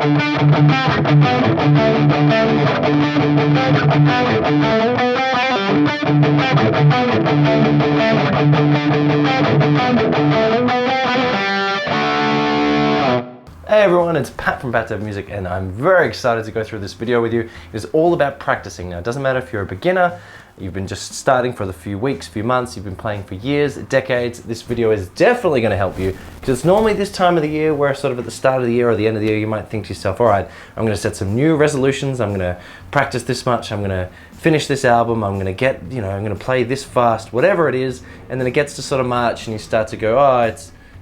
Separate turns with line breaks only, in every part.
Hey everyone, it's Pat from Pat Dev Music, and I'm very excited to go through this video with you. It's all about practicing. Now, it doesn't matter if you're a beginner, you've been just starting for the few weeks, few months, you've been playing for years, decades. This video is definitely going to help you, because it's normally this time of the year where sort of at the start of the year or the end of the year you might think to yourself, all right, I'm going to set some new resolutions, I'm going to practice this much, I'm going to finish this album, I'm going to get, I'm going to play this fast, whatever it is, and then it gets to sort of March and you start to go, oh,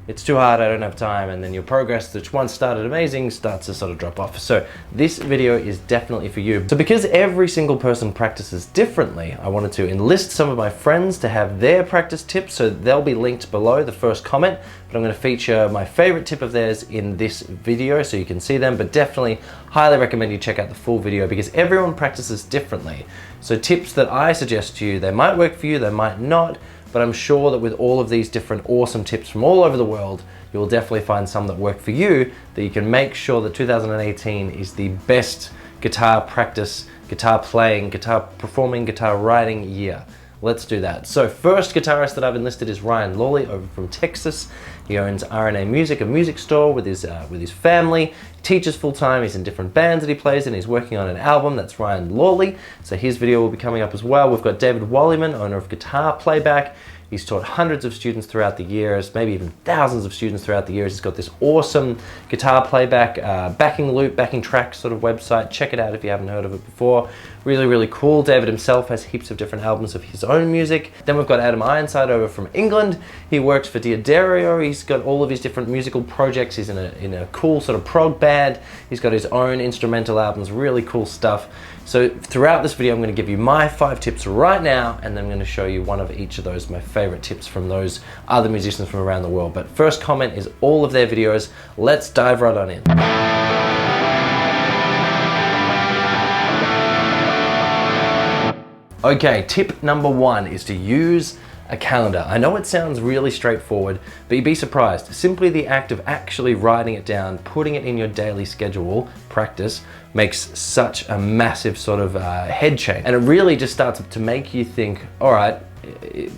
it's too hard, I don't have time, and then your progress, which once started amazing, starts to sort of drop off. So this video is definitely for you. So because every single person practices differently, I wanted to enlist some of my friends to have their practice tips, so they'll be linked below the first comment, but I'm going to feature my favorite tip of theirs in this video so you can see them, but definitely highly recommend you check out the full video because everyone practices differently. So tips that I suggest to you, they might work for you, they might not, but I'm sure that with all of these different awesome tips from all over the world, you'll definitely find some that work for you, that you can make sure that 2018 is the best guitar practice, guitar playing, guitar performing, guitar writing year. Let's do that. So first guitarist that I've enlisted is Lawley over from Texas. He owns RNA Music, a music store with his family. He teaches full-time, he's in different bands that he plays in, he's working on an album. That's Lawley. So his video will be coming up as well. We've got David Wallimann, owner of Guitar Playback. He's taught hundreds of students throughout the years, maybe even thousands of students throughout the years. He's got this awesome guitar playback, backing loop, backing track sort of website. Check it out if you haven't heard of it before. Really, really cool. David himself has heaps of different albums of his own music. Then we've got Ironside over from England. He works for Dario. He's got all of his different musical projects. He's in a cool sort of prog band. He's got his own instrumental albums, really cool stuff. So throughout this video, I'm going to give you my 5 tips right now, and then I'm going to show you one of each of those, my favorite tips from those other musicians from around the world. But first comment is all of their videos. Let's dive right on in. Okay, tip number 1 is to use a calendar. I know it sounds really straightforward, but you'd be surprised. Simply the act of actually writing it down, putting it in your daily schedule, practice, makes such a massive sort of head change. And it really just starts to make you think, all right,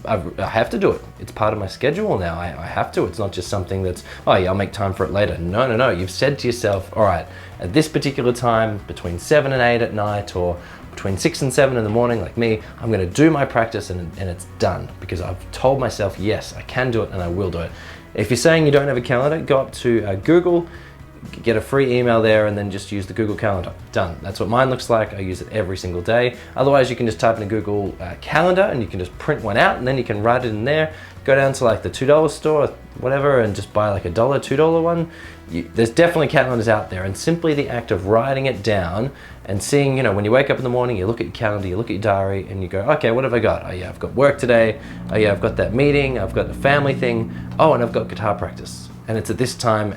I have to do it. It's part of my schedule now. I have to. It's not just something that's, oh yeah, I'll make time for it later. No. You've said to yourself, all right, at this particular time, between 7 and 8 at night, or between 6 and 7 in the morning, like me, I'm going to do my practice and it's done because I've told myself, yes, I can do it and I will do it. If you're saying you don't have a calendar, go up to Google, get a free email there, and then just use the Google Calendar. Done. That's what mine looks like. I use it every single day. Otherwise, you can just type in a Google Calendar and you can just print one out and then you can write it in there. Go down to like the $2 store, whatever, and just buy like a $2 one. There's definitely calendars out there, and simply the act of writing it down and seeing, when you wake up in the morning, you look at your calendar, you look at your diary, and you go, okay, what have I got? Oh yeah, I've got work today. Oh yeah, I've got that meeting. I've got the family thing. Oh, and I've got guitar practice. And it's at this time,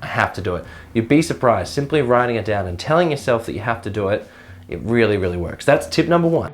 I have to do it. You'd be surprised. Simply writing it down and telling yourself that you have to do it, it really, really works. That's tip number 1.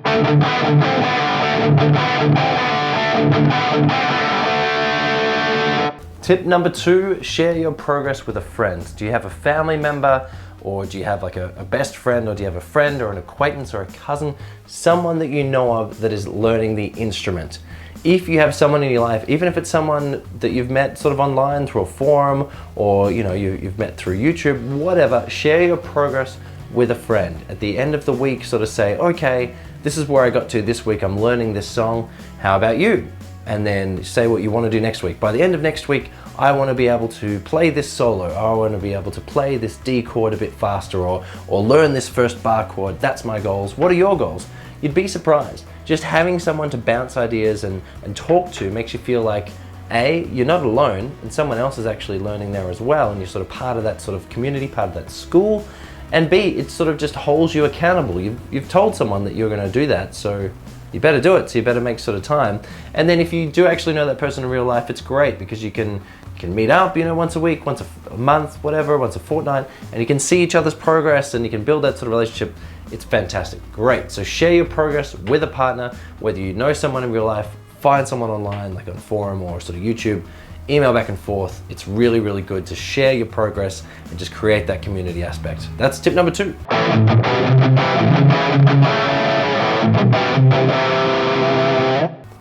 Tip number 2, share your progress with a friend. Do you have a family member, or do you have like a best friend, or do you have a friend or an acquaintance or a cousin, someone that you know of that is learning the instrument? If you have someone in your life, even if it's someone that you've met sort of online through a forum, or you've met through YouTube, whatever, share your progress with a friend. At the end of the week, sort of say, okay, this is where I got to this week, I'm learning this song, how about you? And then say what you want to do next week. By the end of next week, I want to be able to play this solo, or I want to be able to play this D chord a bit faster, or learn this first bar chord. That's my goals. What are your goals? You'd be surprised. Just having someone to bounce ideas and talk to makes you feel like, A, you're not alone, and someone else is actually learning there as well, and you're sort of part of that sort of community, part of that school, and B, it sort of just holds you accountable. You've told someone that you're going to do that, so you better do it, so you better make sort of time. And then if you do actually know that person in real life, it's great because you can meet up, once a week, once a month, whatever, once a fortnight, and you can see each other's progress and you can build that sort of relationship. It's fantastic. Great. So share your progress with a partner, whether you know someone in real life, find someone online, like on a forum or sort of YouTube. email back and forth. It's really, really good to share your progress and just create that community aspect. That's tip number 2.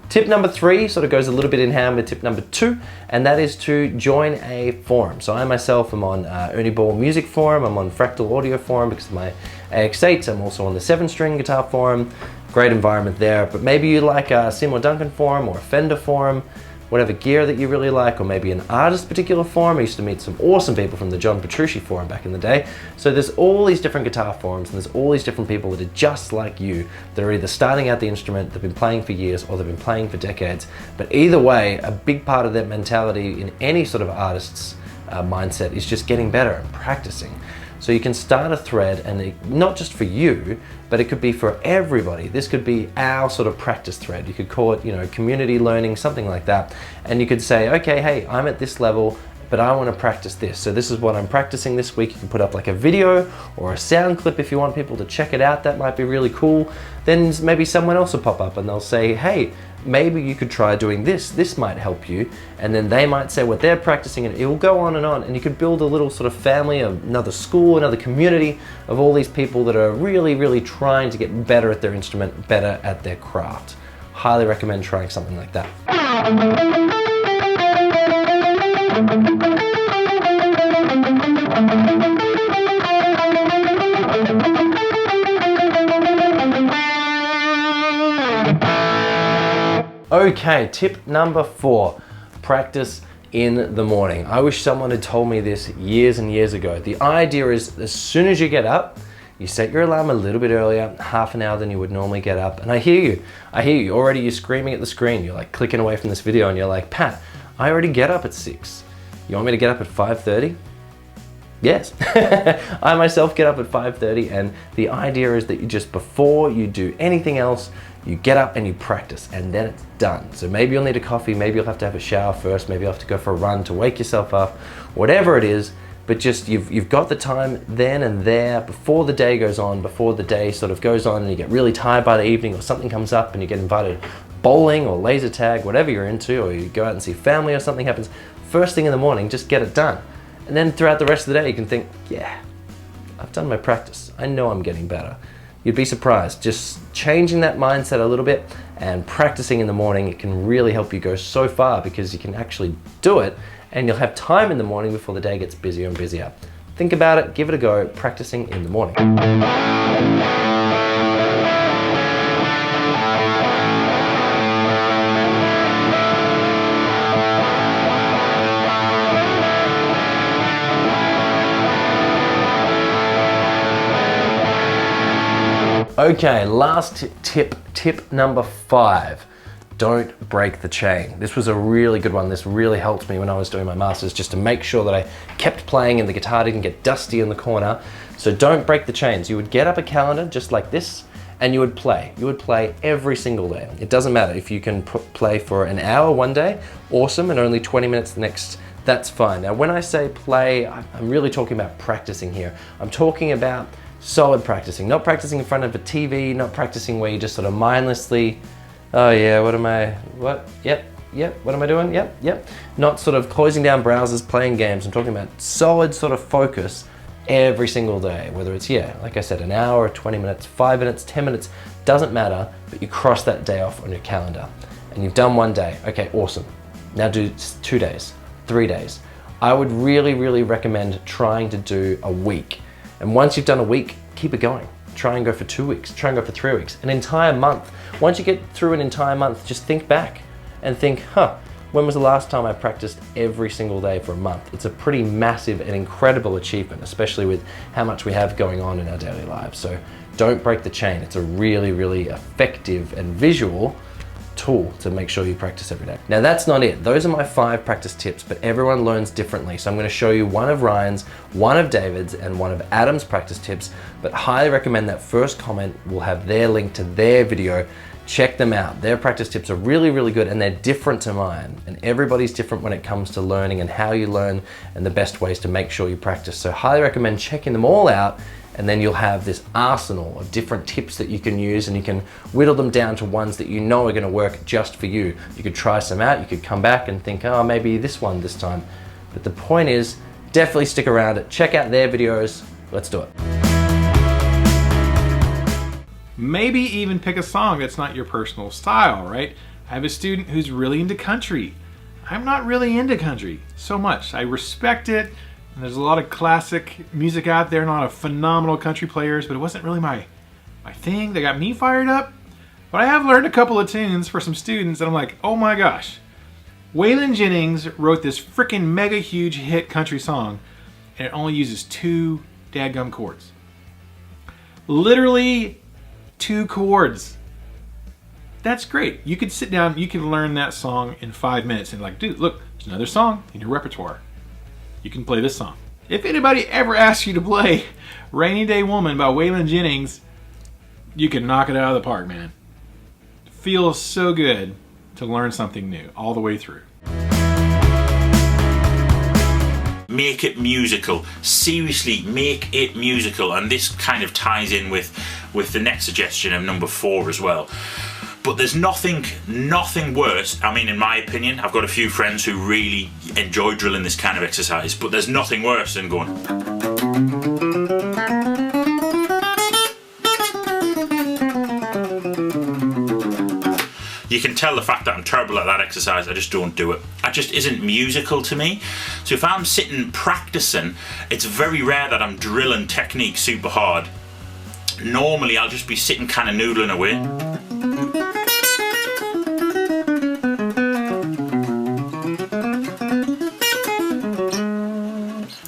Tip number 3 sort of goes a little bit in hand with tip number 2, and that is to join a forum. So I myself am on Ernie Ball Music Forum, I'm on Fractal Audio Forum because of my AX8s, I'm also on the 7-string guitar forum, great environment there. But maybe you like a Seymour Duncan forum or a Fender forum, whatever gear that you really like, or maybe an artist particular forum. I used to meet some awesome people from the John Petrucci forum back in the day. So there's all these different guitar forums, and there's all these different people that are just like you. They're either starting out the instrument, they've been playing for years, or they've been playing for decades. But either way, a big part of that mentality in any sort of artist's mindset is just getting better and practicing. So you can start a thread, and not just for you, but it could be for everybody. This could be our sort of practice thread. You could call it, community learning, something like that. And you could say, okay, hey, I'm at this level, but I want to practice this. So this is what I'm practicing this week. You can put up like a video or a sound clip if you want people to check it out. That might be really cool. Then maybe someone else will pop up and they'll say, hey, maybe you could try doing this. This might help you. And then they might say what they're practicing, and it will go on. And you could build a little sort of family, another school, another community of all these people that are really, really trying to get better at their instrument, better at their craft. Highly recommend trying something like that. Okay, tip number 4, practice in the morning. I wish someone had told me this years and years ago. The idea is as soon as you get up, you set your alarm a little bit earlier, half an hour than you would normally get up. And I hear you. Already you're screaming at the screen. You're like clicking away from this video and you're like, Pat, I already get up at 6. You want me to get up at 5:30? Yes. I myself get up at 5:30, and the idea is that you just, before you do anything else, you get up and you practice, and then it's done. So maybe you'll need a coffee, maybe you'll have to have a shower first, maybe you'll have to go for a run to wake yourself up, whatever it is, but just you've got the time then and there before the day goes on, before the day sort of goes on and you get really tired by the evening, or something comes up and you get invited bowling or laser tag, whatever you're into, or you go out and see family or something happens. First thing in the morning, just get it done. And then throughout the rest of the day, you can think, yeah, I've done my practice. I know I'm getting better. You'd be surprised. Just changing that mindset a little bit and practicing in the morning, it can really help you go so far, because you can actually do it and you'll have time in the morning before the day gets busier and busier. Think about it, give it a go, practicing in the morning. Okay, last tip number 5. Don't break the chain. This was a really good one. This really helped me when I was doing my masters, just to make sure that I kept playing and the guitar didn't get dusty in the corner. So don't break the chains. You would get up a calendar just like this, and you would play. You would play every single day. It doesn't matter if you can play for an hour one day, awesome, and only 20 minutes the next, that's fine. Now, when I say play, I'm really talking about practicing here. I'm talking about solid practicing, not practicing in front of a TV, not practicing where you just sort of mindlessly, oh yeah, what, yep, what am I doing, yep. Not sort of closing down browsers, playing games. I'm talking about solid sort of focus every single day, whether it's, like I said, an hour, 20 minutes, 5 minutes, 10 minutes, doesn't matter, but you cross that day off on your calendar. And you've done one day, okay, awesome. Now do 2 days, 3 days. I would really, really recommend trying to do a week. And once you've done a week, keep it going. Try and go for 2 weeks, try and go for 3 weeks, an entire month. Once you get through an entire month, just think back and think, when was the last time I practiced every single day for a month? It's a pretty massive and incredible achievement, especially with how much we have going on in our daily lives. So don't break the chain. It's a really, really effective and visual tool to make sure you practice every day. Now that's not it. Those are my 5 practice tips, but everyone learns differently. So I'm going to show you one of Ryan's, one of David's, and one of Adam's practice tips, but highly recommend that first comment will have their link to their video. Check them out. Their practice tips are really, really good, and they're different to mine. And everybody's different when it comes to learning and how you learn and the best ways to make sure you practice. So highly recommend checking them all out and then you'll have this arsenal of different tips that you can use, and you can whittle them down to ones that you know are going to work just for you. You could try some out, you could come back and think, oh, maybe this one this time. But the point is, definitely stick around, check out their videos. Let's do it.
Maybe even pick a song that's not your personal style, right? I have a student who's really into country. I'm not really into country so much. I respect it, and there's a lot of classic music out there, not a phenomenal country players, but it wasn't really my thing. They got me fired up. But I have learned a couple of tunes for some students, and I'm like, oh my gosh. Waylon Jennings wrote this freaking mega huge hit country song, and it only uses 2 dadgum chords. Literally 2 chords. That's great. You could sit down, you can learn that song in 5 minutes and like, dude, look, there's another song in your repertoire. You can play this song. If anybody ever asks you to play Rainy Day Woman by Waylon Jennings, you can knock it out of the park, man. It feels so good to learn something new all the way through.
Make it musical. Seriously, make it musical. And this kind of ties in with the next suggestion of number 4 as well. But there's nothing worse. I mean, in my opinion, I've got a few friends who really enjoy drilling this kind of exercise, but there's nothing worse than going. You can tell the fact that I'm terrible at that exercise, I just don't do it. That just isn't musical to me. So if I'm sitting practicing, it's very rare that I'm drilling technique super hard. Normally I'll just be sitting kind of noodling away.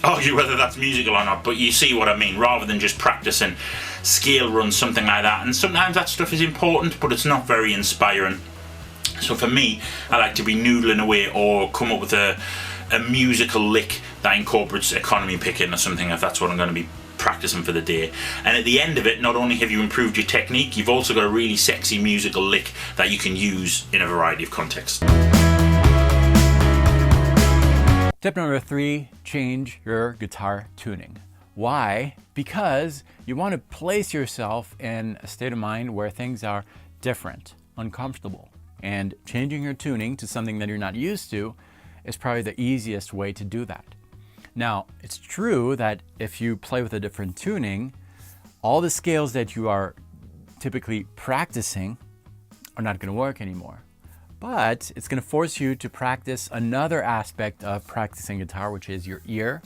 Argue whether that's musical or not, but you see what I mean, rather than just practicing scale runs, something like that. And sometimes that stuff is important, but it's not very inspiring. So for me, I like to be noodling away or come up with a musical lick that incorporates economy picking or something, if that's what I'm going to be practicing for the day. And at the end of it, not only have you improved your technique, you've also got a really sexy musical lick that you can use in a variety of contexts.
Tip number 3, change your guitar tuning. Why? Because you want to place yourself in a state of mind where things are different, uncomfortable. And changing your tuning to something that you're not used to is probably the easiest way to do that. Now, it's true that if you play with a different tuning, all the scales that you are typically practicing are not going to work anymore. But it's going to force you to practice another aspect of practicing guitar, which is your ear.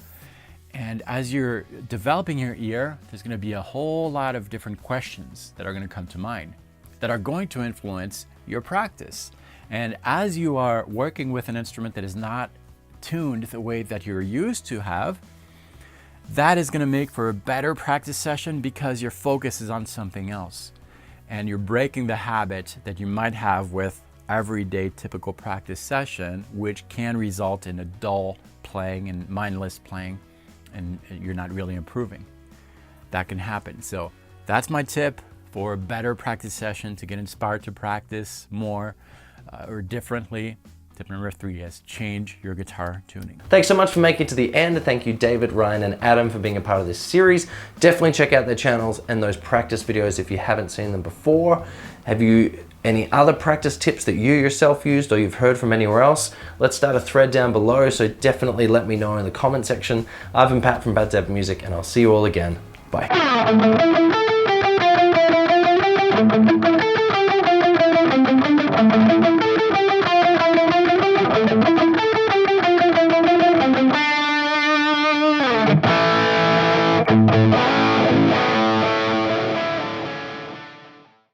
And as you're developing your ear, there's going to be a whole lot of different questions that are going to come to mind that are going to influence your practice. And as you are working with an instrument that is not tuned the way that you're used to have, that is going to make for a better practice session because your focus is on something else. And you're breaking the habit that you might have with everyday typical practice session, which can result in a dull playing and mindless playing, and you're not really improving. That can happen. So that's my tip for a better practice session, to get inspired to practice more or differently. Tip number 3 is change your guitar tuning.
Thanks so much for making it to the end. Thank you, David, Ryan, and Adam, for being a part of this series. Definitely check out their channels and those practice videos if you haven't seen them before. Have you any other practice tips that you yourself used or you've heard from anywhere else? Let's start a thread down below, so definitely let me know in the comment section. I've been Pat from Bad Dad Music, and I'll see you all again. Bye.
Thank you.